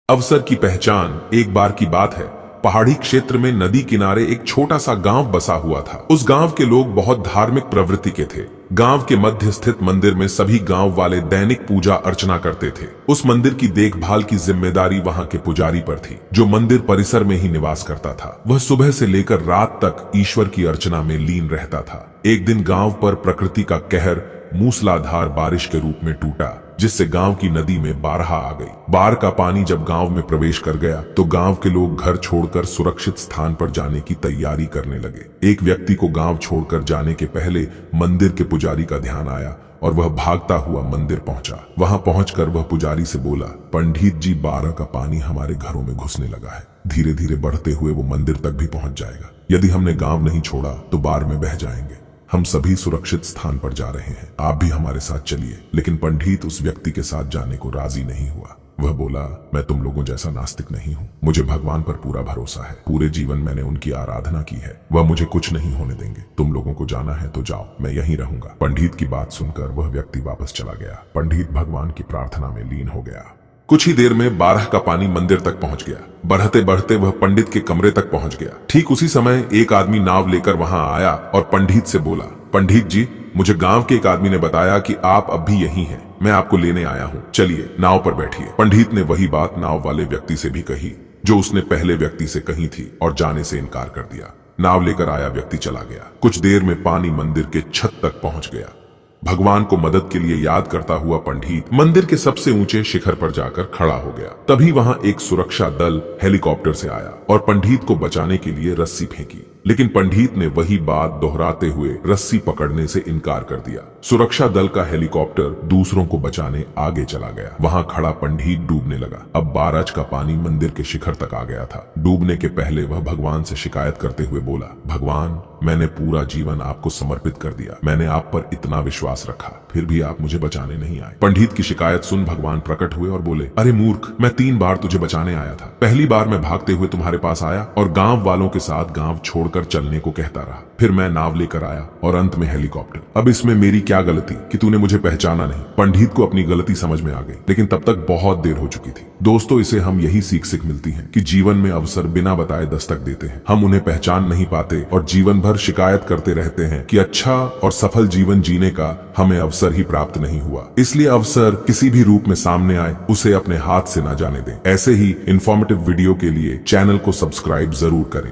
अवसर की पहचान। एक बार की बात है, पहाड़ी क्षेत्र में नदी किनारे एक छोटा सा गांव बसा हुआ था। उस गांव के लोग बहुत धार्मिक प्रवृत्ति के थे। गांव के मध्य स्थित मंदिर में सभी गांव वाले दैनिक पूजा अर्चना करते थे। उस मंदिर की देखभाल की जिम्मेदारी वहां के पुजारी पर थी, जो मंदिर परिसर में ही निवास करता था। वह सुबह से लेकर रात तक ईश्वर की अर्चना में लीन रहता था। एक दिन गांव पर प्रकृति का कहर मूसलाधार बारिश के रूप में टूटा, जिससे गांव की नदी में बारह आ गई। बाढ़ का पानी जब गांव में प्रवेश कर गया तो गांव के लोग घर छोड़कर सुरक्षित स्थान पर जाने की तैयारी करने लगे। एक व्यक्ति को गांव छोड़कर जाने के पहले मंदिर के पुजारी का ध्यान आया और वह भागता हुआ मंदिर पहुंचा। वहां पहुंचकर वह पुजारी से बोला, पंडित जी, बारह का पानी हमारे घरों में घुसने लगा है। धीरे धीरे बढ़ते हुए वो मंदिर तक भी पहुंच जाएगा। यदि हमने गांव नहीं छोड़ा तो बाढ़ में बह जाएंगे। हम सभी सुरक्षित स्थान पर जा रहे हैं, आप भी हमारे साथ चलिए। लेकिन पंडित उस व्यक्ति के साथ जाने को राजी नहीं हुआ। वह बोला, मैं तुम लोगों जैसा नास्तिक नहीं हूँ। मुझे भगवान पर पूरा भरोसा है। पूरे जीवन मैंने उनकी आराधना की है। वह मुझे कुछ नहीं होने देंगे। तुम लोगों को जाना है तो जाओ, मैं यहीं रहूंगा। पंडित की बात सुनकर वह व्यक्ति वापस चला गया। पंडित भगवान की प्रार्थना में लीन हो गया। कुछ ही देर में बारह का पानी मंदिर तक पहुंच गया। बढ़ते बढ़ते वह पंडित के कमरे तक पहुंच गया। ठीक उसी समय एक आदमी नाव लेकर वहां आया और पंडित से बोला, पंडित जी, मुझे गांव के एक आदमी ने बताया कि आप अब भी यहीं हैं। मैं आपको लेने आया हूं, चलिए नाव पर बैठिए। पंडित ने वही बात नाव वाले व्यक्ति से भी कही जो उसने पहले व्यक्ति से कही थी और जाने से इनकार कर दिया। नाव लेकर आया व्यक्ति चला गया। कुछ देर में पानी मंदिर के छत तक पहुंच गया। भगवान को मदद के लिए याद करता हुआ पंडित मंदिर के सबसे ऊंचे शिखर पर जाकर खड़ा हो गया। तभी वहां एक सुरक्षा दल हेलीकॉप्टर से आया और पंडित को बचाने के लिए रस्सी फेंकी। लेकिन पंडित ने वही बात दोहराते हुए रस्सी पकड़ने से इनकार कर दिया। सुरक्षा दल का हेलीकॉप्टर दूसरों को बचाने आगे चला गया। वहां खड़ा पंडित डूबने लगा। अब बारज का पानी मंदिर के शिखर तक आ गया था। डूबने के पहले वह भगवान से शिकायत करते हुए बोला, भगवान, मैंने पूरा जीवन आपको समर्पित कर दिया। मैंने आप पर इतना विश्वास रखा, फिर भी आप मुझे बचाने नहीं आए। पंडित की शिकायत सुन भगवान प्रकट हुए और बोले, अरे मूर्ख, मैं 3 बार तुझे बचाने आया था। पहली बार मैं भागते हुए तुम्हारे पास आया और गांव वालों के साथ गांव छोड़कर चलने को कहता रहा। फिर मैं नाव लेकर आया और अंत में हेलीकॉप्टर। अब इसमें मेरी क्या गलती कि तूने मुझे पहचाना नहीं। पंडित को अपनी गलती समझ में आ गई, लेकिन तब तक बहुत देर हो चुकी थी। दोस्तों, इसे हम यही सीख मिलती है कि जीवन में अवसर बिना बताए दस्तक देते हैं। हम उन्हें पहचान नहीं पाते और जीवन भर शिकायत करते रहते हैं कि अच्छा और सफल जीवन जीने का हमें अवसर ही प्राप्त नहीं हुआ। इसलिए अवसर किसी भी रूप में सामने आए, उसे अपने हाथ से ना जाने दें। ऐसे ही इंफॉर्मेटिव वीडियो के लिए चैनल को सब्सक्राइब जरूर करें।